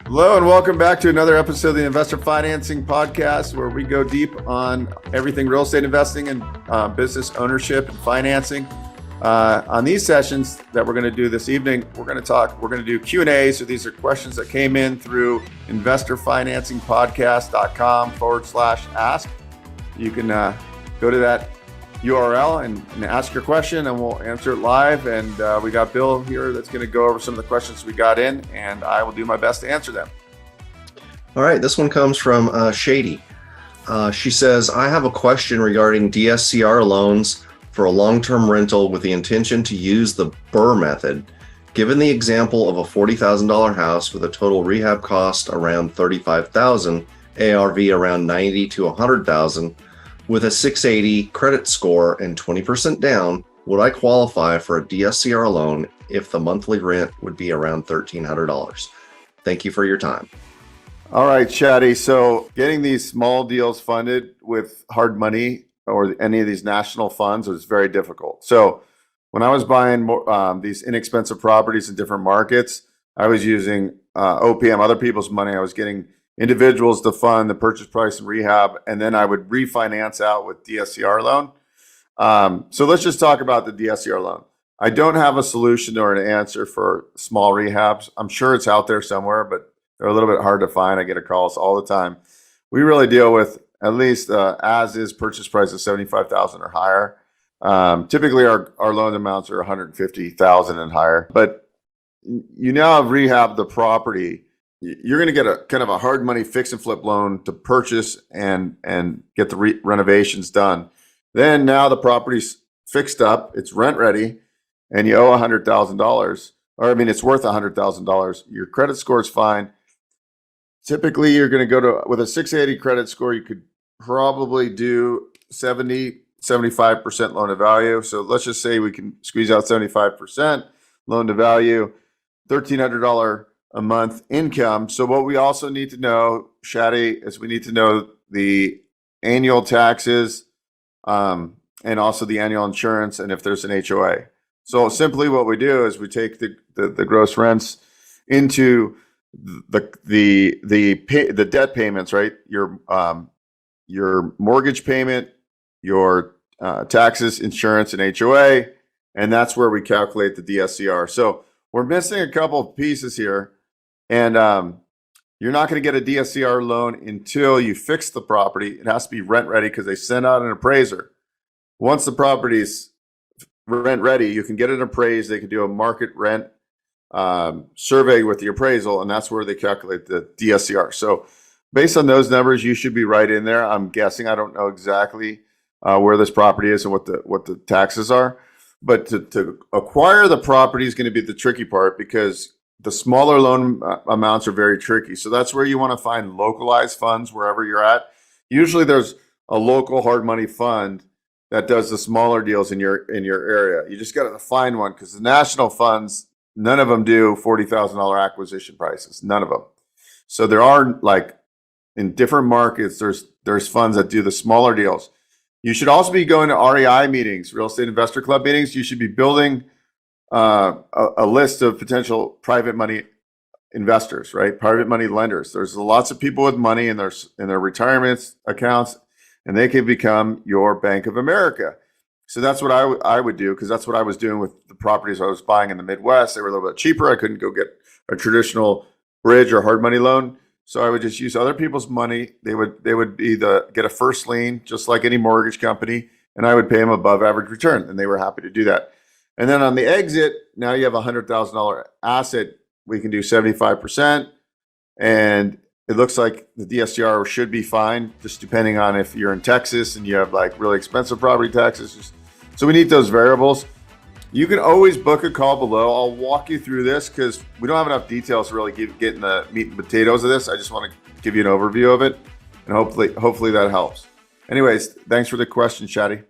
Hello and welcome back to another episode of the Investor Financing Podcast, where we go deep on everything real estate investing and business ownership and financing. On these sessions that we're going to do this evening, we're going to do Q&A. So these are questions that came in through investorfinancingpodcast.com/ask. You can go to that URL and ask your question, and we'll answer it live. And we got Bill here that's going to go over some of the questions we got in, and I will do my best to answer them. All right, this one comes from Shatie. She says, I have a question regarding DSCR loans for a long-term rental with the intention to use the BRRRR method. Given the example of a $40,000 house with a total rehab cost around $35,000, ARV around $90,000 to $100,000, with a 680 credit score and 20% down, would I qualify for a DSCR loan if the monthly rent would be around $1,300? Thank you for your time. All right, Shatie. So getting these small deals funded with hard money or any of these national funds is very difficult. So when I was buying these inexpensive properties in different markets, I was using OPM, other people's money. I was getting individuals to fund the purchase price and rehab, and then I would refinance out with DSCR loan. So let's just talk about the DSCR loan. I don't have a solution or an answer for small rehabs. I'm sure it's out there somewhere, but they're a little bit hard to find. I get calls all the time. We really deal with at least as is purchase price of $75,000 or higher. Typically our loan amounts are $150,000 and higher, but you now have rehabbed the property. You're going to get a kind of a hard money fix and flip loan to purchase and get the renovations done. Then now the property's fixed up, it's rent ready, and you owe $100,000, or I mean, it's worth $100,000. Your credit score is fine. Typically, you're going to go to, with a 680 credit score, you could probably do 75% loan to value. So let's just say we can squeeze out 75% loan to value, $1,300 a month income. So what we also need to know, Shatie, is we need to know the annual taxes and also the annual insurance, and if there's an HOA. So simply what we do is we take the gross rents into the debt payments, right? Your mortgage payment, your taxes, insurance, and HOA, and that's where we calculate the DSCR. So we're missing a couple of pieces here. And you're not going to get a DSCR loan until you fix the property. It has to be rent ready because they send out an appraiser. Once the property's rent ready, you can get it appraised. They can do a market rent survey with the appraisal, and that's where they calculate the DSCR. So based on those numbers, you should be right in there. I'm guessing. I don't know exactly where this property is and what the taxes are. But to acquire the property is going to be the tricky part, because the smaller loan amounts are very tricky. So that's where you want to find localized funds wherever you're at. Usually there's a local hard money fund that does the smaller deals in your area. You just got to find one, because the national funds, none of them do $40,000 acquisition prices. None of them. So there are, like, in different markets, there's funds that do the smaller deals. You should also be going to REI meetings, Real Estate Investor Club meetings. You should be building a list of potential private money investors, right? Private money lenders. There's lots of people with money in their retirement accounts, and they can become your Bank of America. So that's what I would do, because that's what I was doing with the properties I was buying in the Midwest. They were a little bit cheaper. I couldn't go get a traditional bridge or hard money loan, so I would just use other people's money. They would get a first lien, just like any mortgage company, and I would pay them above average return, and they were happy to do that. And then on the exit, now you have a $100,000 asset. We can do 75%. And it looks like the DSCR should be fine, just depending on if you're in Texas and you have like really expensive property taxes. So we need those variables. You can always book a call below. I'll walk you through this because we don't have enough details to really get in the meat and potatoes of this. I just want to give you an overview of it, and hopefully that helps. Anyways, thanks for the question, Shatie.